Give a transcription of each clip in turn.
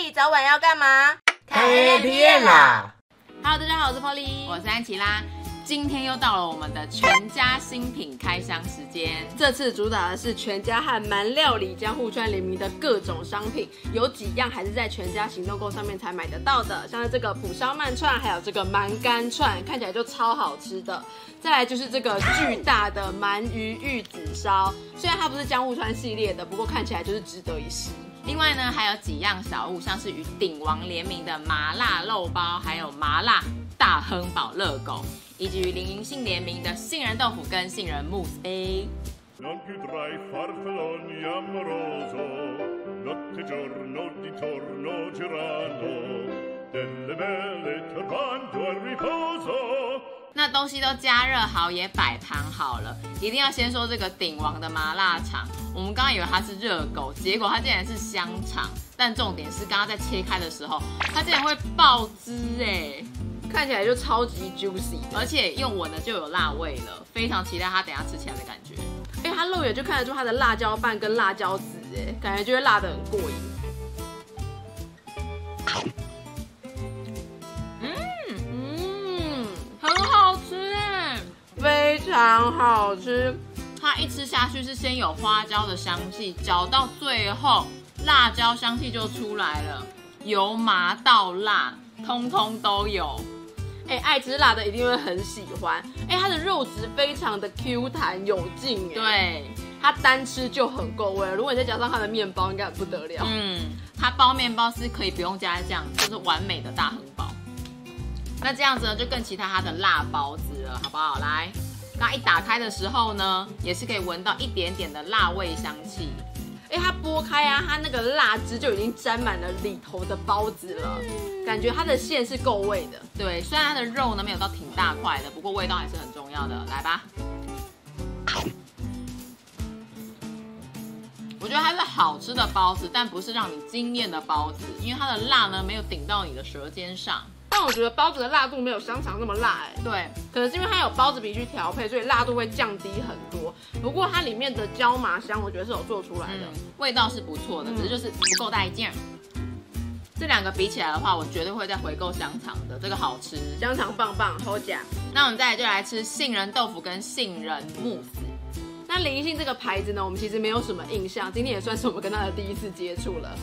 Polly， 早晚要干嘛？看 A P M 啦！ Hello， 大家好，我是 Polly， 我是安琪拉。今天又到了我们的全家新品开箱时间。这次主打的是全家和蛮料理江户川联名的各种商品，有几样还是在全家行动购上面才买得到的，像是这个蒲烧鳗串，还有这个鳗干串，看起来就超好吃的。再来就是这个巨大的鳗鱼玉子烧，虽然它不是江户川系列的，不过看起来就是值得一试。另外呢，还有几样小物，像是与鼎王联名的麻辣肉包，还有麻辣大亨堡热狗，以及与林银杏联名的杏仁豆腐跟杏仁慕斯杯。那东西都加热好，也摆盘好了，一定要先说这个鼎王的麻辣肠。我们刚刚以为它是热狗，结果它竟然是香肠。但重点是，刚刚在切开的时候，它竟然会爆汁哎，看起来就超级 juicy， 而且用闻的就有辣味了，非常期待它等一下吃起来的感觉。它肉眼就看得出它的辣椒瓣跟辣椒籽哎，感觉就会辣得很过瘾。非常好吃，它一吃下去是先有花椒的香气，嚼到最后辣椒香气就出来了，由麻到辣，通通都有。爱吃辣的一定会很喜欢。它的肉质非常的 Q 弹有劲，对，它单吃就很够味了。如果你再加上它的面包，应该很不得了。它包面包是可以不用加酱，就是完美的大亨堡。那这样子呢，就更期待它的辣包子了，好不好？来，刚一打开的时候呢，也是可以闻到一点点的辣味香气。它剥开啊，它那个辣汁就已经沾满了里头的包子了，感觉它的馅是够味的。对，虽然它的肉呢没有到挺大块的，不过味道还是很重要的。来吧，我觉得它是好吃的包子，但不是让你惊艳的包子，因为它的辣呢没有顶到你的舌尖上。但我觉得包子的辣度没有香肠那么辣对，可能是因为它有包子皮去调配，所以辣度会降低很多。不过它里面的椒麻香，我觉得是有做出来的，味道是不错的，只是就是不够带劲。这两个比起来的话，我绝对会再回购香肠的，这个好吃，香肠棒棒，好假。那我们再来就来吃杏仁豆腐跟杏仁慕斯。那林银杏这个牌子呢，我们其实没有什么印象，今天也算是我们跟它的第一次接触了。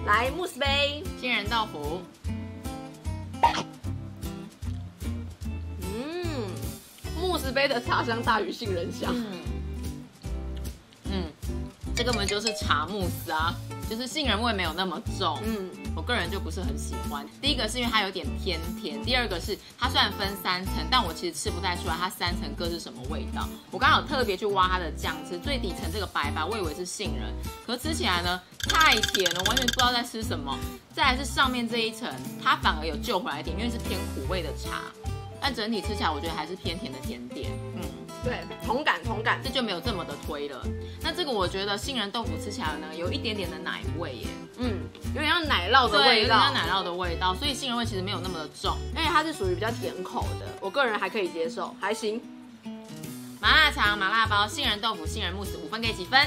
来，慕斯杯，杏仁豆腐。慕斯杯的茶香大于杏仁香。这根本就是茶慕斯啊，就是杏仁味没有那么重。我个人就不是很喜欢。第一个是因为它有点偏甜，第二个是它虽然分3层，但我其实吃不太出来它3层各是什么味道。我刚刚有特别去挖它的酱汁，最底层这个白白，我以为是杏仁，可是吃起来呢太甜了，完全不知道在吃什么。再来是上面这一层，它反而有救回来一点，因为是偏苦味的茶。但整体吃起来，我觉得还是偏甜的甜点。对，同感，这就没有这么的推了。那这个我觉得杏仁豆腐吃起来呢，有一点点的奶味耶。有点像奶酪的味道，有点像奶酪的味道，所以杏仁味其实没有那么的重，而且它是属于比较甜口的，我个人还可以接受，还行。麻辣肠、麻辣包、杏仁豆腐、杏仁慕斯，5分给几分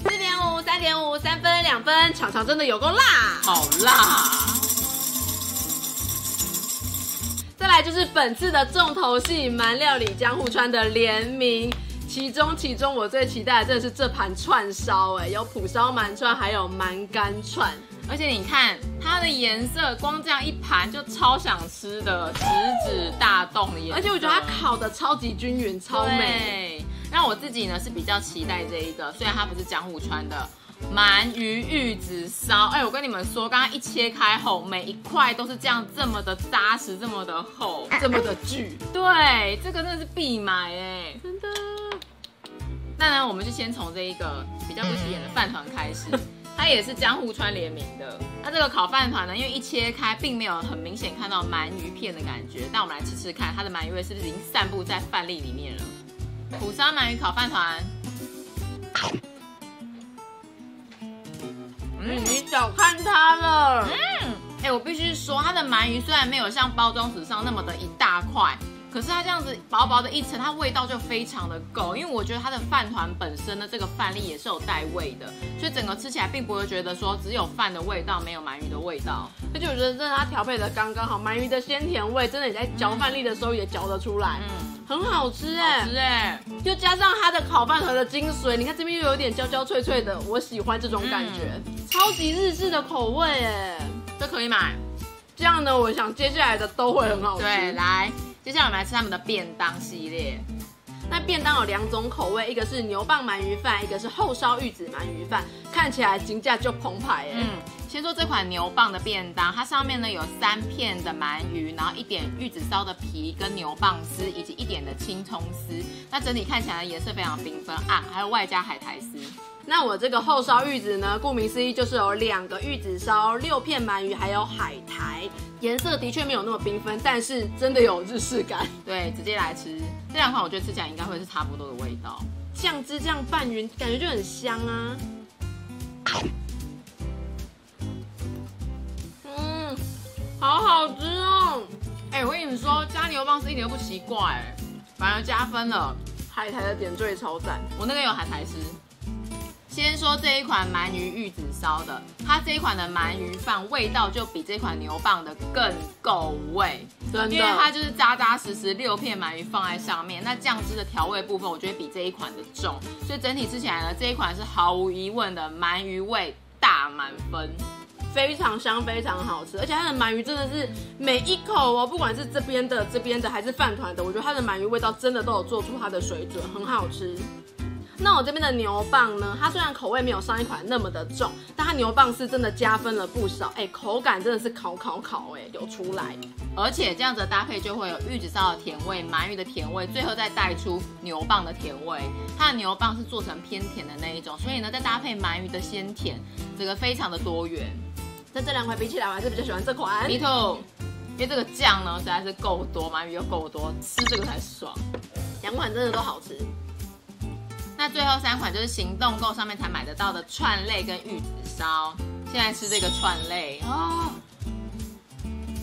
？4.5、3.5、3分、2分，肠肠真的有够辣，好辣。再来就是本次的重头戏，蛮料理江户川的联名，其中我最期待的真的是这盘串烧，有蒲烧鳗串，还有鳗干串，而且你看它的颜色，光这样一盘就超想吃的，直指大动的颜色，而且我觉得它烤的超级均匀，超美。那我自己呢是比较期待这一个，虽然它不是江户川的。鳗鱼玉子烧，我跟你们说，刚刚一切开后，每一块都是这么的扎实，这么的厚，这么的巨。对，这个真的是必买真的。那呢，我们就先从这一个比较不起眼的饭团开始，它也是江户川联名的。那这个烤饭团呢，因为一切开，并没有很明显看到鳗鱼片的感觉，但我们来吃吃看，它的鳗鱼味是不是已经散布在饭粒里面了？蒲烧鳗鱼烤饭团。你小看它了。我必须说，它的鳗鱼虽然没有像包装纸上那么的一大块，可是它这样子薄薄的一层，它味道就非常的够，因为我觉得它的饭团本身的这个饭粒也是有带味的，所以整个吃起来并不会觉得说只有饭的味道，没有鳗鱼的味道。而且我觉得真的它调配的刚刚好，鳗鱼的鲜甜味，真的你在嚼饭粒的时候也嚼得出来，很好吃哎，好吃哎，又加上它的烤饭团的精髓，你看这边又有点焦焦脆脆的，我喜欢这种感觉，超级日式的口味哎，这可以买。这样呢，我想接下来的都会很好吃。对，来，接下来我们来吃他们的便当系列。那便当有2种口味，一个是牛蒡鳗鱼饭，一个是后烧玉子鳗鱼饭，看起来金价就澎湃哎。先说这款牛蒡的便当，它上面呢有3片的鳗鱼，然后1点玉子烧的皮跟牛蒡丝，以及1点的青葱丝。那整体看起来颜色非常缤纷啊，还有外加海苔丝。那我这个后烧玉子呢，顾名思义就是有2个玉子烧、6片鳗鱼，还有海苔。颜色的确没有那么缤纷，但是真的有日式感。对，直接来吃这2款，我觉得吃起来应该会是差不多的味道。酱汁这样拌匀，感觉就很香啊。好好吃哦！我跟你们说，加牛蒡丝一点都不奇怪，反而加分了。海苔的点缀超赞，我那个有海苔丝。先说这一款鳗鱼玉子烧的，它这一款的鳗鱼饭味道就比这款牛蒡的更够味，真的，因为它就是扎扎实实6片鳗鱼放在上面，那酱汁的调味部分我觉得比这一款的重，所以整体吃起来呢，这一款是毫无疑问的鳗鱼味大满分。非常香，非常好吃，而且它的鳗鱼真的是每一口哦，不管是这边的还是饭团的，我觉得它的鳗鱼味道真的都有做出它的水准，很好吃。那我这边的牛蒡呢，它虽然口味没有上一款那么的重，但它牛蒡是真的加分了不少，口感真的是烤，有出来。而且这样子的搭配就会有玉子烧的甜味、鳗鱼的甜味，最后再带出牛蒡的甜味。它的牛蒡是做成偏甜的那一种，所以呢再搭配鳗鱼的鲜甜，这个非常的多元。但这2款比起来，我还是比较喜欢这款。Me too， 因为这个酱呢实在是够多，鳗鱼又够多，吃这个才爽。2款真的都好吃。那最后3款就是行动购上面才买得到的串类跟玉子烧。现在吃这个串类哦。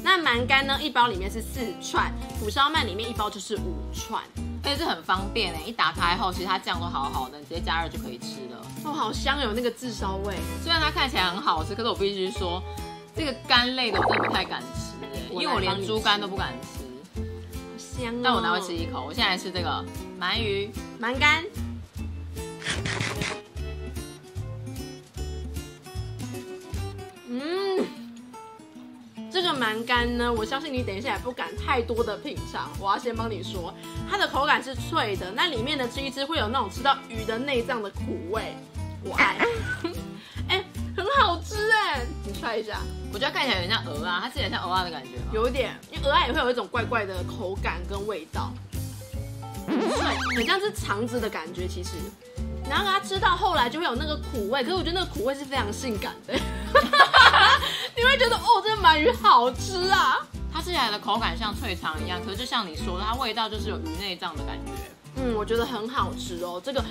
那鳗干呢，1包里面是4串，蒲烧鳗里面1包就是5串，而且是很方便一打开后，其实它酱都好好的，你直接加热就可以吃了。哦，好香，有那个炙烧味。虽然它看起来很好吃，可是我必须说，这个干类的我真的不太敢吃因为我连猪肝都不敢吃。好香哦！但我拿会吃1口。我现在来吃这个鳗鱼鳗干。这个鳗干呢，我相信你等一下也不敢太多的品尝，我要先帮你说，它的口感是脆的，那里面的吃一吃会有那种吃到鱼的内脏的苦味，我爱。很好吃你try一下。我觉得看起来有点像鹅啊，它吃起来像鹅啊的感觉吗？有一点，因为鹅啊也会有一种怪怪的口感跟味道，很像是肠子的感觉其实。然后它吃到后来就会有那个苦味，可是我觉得那个苦味是非常性感的，你会觉得这个鳗鱼好吃啊！它吃起来的口感像脆肠一样，可是就像你说的，它味道就是有鱼内脏的感觉。我觉得很好吃哦。这个，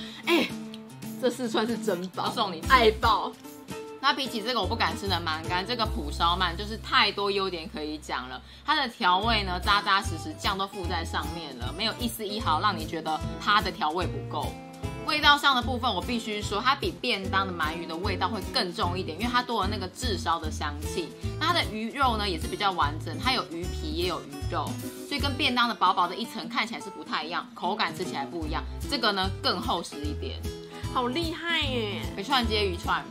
这4串是真宝，送你爱爆。那比起这个我不敢吃的鳗干，这个蒲烧鳗就是太多优点可以讲了。它的调味呢，扎扎实实，酱都附在上面了，没有一丝一毫让你觉得它的调味不够。味道上的部分，我必须说，它比便当的鳗鱼的味道会更重一点，因为它多了那个炙烧的香气。那它的鱼肉呢，也是比较完整，它有鱼皮也有鱼肉，所以跟便当的薄薄的一层看起来是不太一样，口感吃起来不一样。这个呢更厚实一点，好厉害耶！鱼串接鱼串。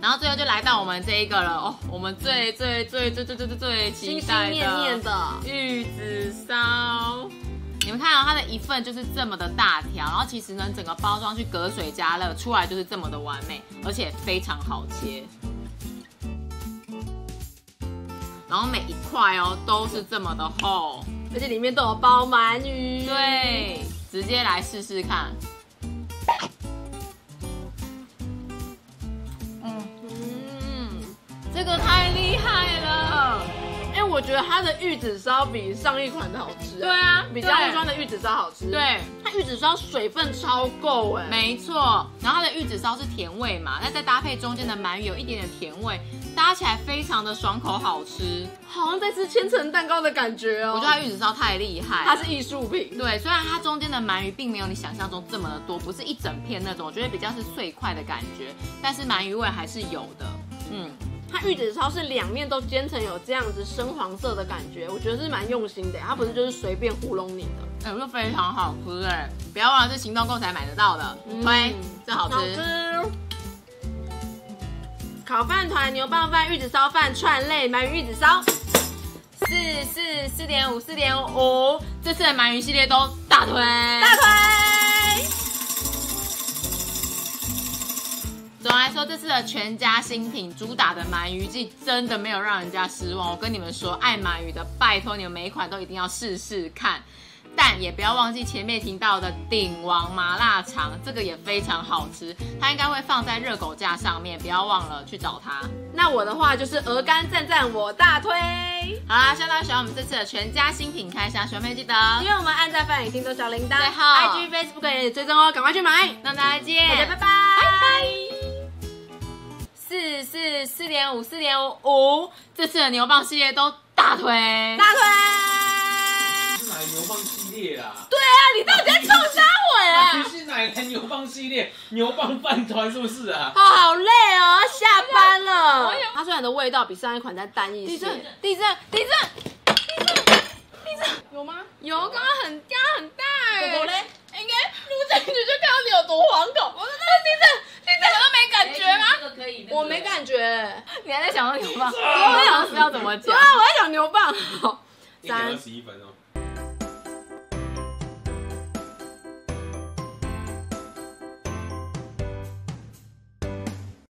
然后最后就来到我们这一个了我们最期待的心心念念的玉子烧。你们看它的一份就是这么的大条，然后其实呢，整个包装去隔水加热出来就是这么的完美，而且非常好切。然后每一块都是这么的厚，而且里面都有包鳗鱼。对，直接来试试看。这个太厉害了！我觉得它的玉子烧比上一款的好吃。对啊，比江户川的玉子烧好吃。对，它玉子烧水分超够哎。没错。然后它的玉子烧是甜味嘛，那再搭配中间的鳗鱼有一点点甜味，搭起来非常的爽口好吃，好像在吃千层蛋糕的感觉哦。我觉得它玉子烧太厉害，它是艺术品。对，虽然它中间的鳗鱼并没有你想象中这么的多，不是一整片那种，我觉得比较是碎块的感觉，但是鳗鱼味还是有的。它玉子烧是两面都煎成有这样子深黄色的感觉，我觉得是蛮用心的，它不是就是随便糊弄你的。我觉得非常好吃哎！不要忘了是行动购才买得到的，推，这好吃。好吃。烤饭团、牛蒡饭、玉子烧饭、串类、鳗鱼玉子烧，4.5，这次的鳗鱼系列都大推，大推。总的来说，这次的全家新品主打的鳗鱼季真的没有让人家失望。我跟你们说，爱鳗鱼的，拜托你们每一款都一定要试试看。但也不要忘记前面提到的鼎王麻辣肠，这个也非常好吃，它应该会放在热狗架上面，不要忘了去找它。那我的话就是鹅肝赞我大推。好啦，希望大家喜欢我们这次的全家新品开箱，喜欢没记得因为我们按赞、分享、听多小铃铛，最后 IG、Facebook 也追踪哦，赶快去买。那大家见，大家拜拜，4.5，这次的牛蒡系列都大推，大推。是哪个牛蒡系列啦？对啊，你到底在冲啥尾啊？你是哪个牛蒡系列？牛蒡饭团是不是啊？哦，好累哦，要下班了。它虽然的味道比上一款再淡一些。地震，有吗？有，刚刚很大哎。狗狗嘞？应该录进去就看到你有多惶恐。我说那个地震我都没感觉吗？这个可以，我没感觉。你还在想说牛蒡？我在想是要怎么讲？对啊，我在想牛蒡。好1:21哦。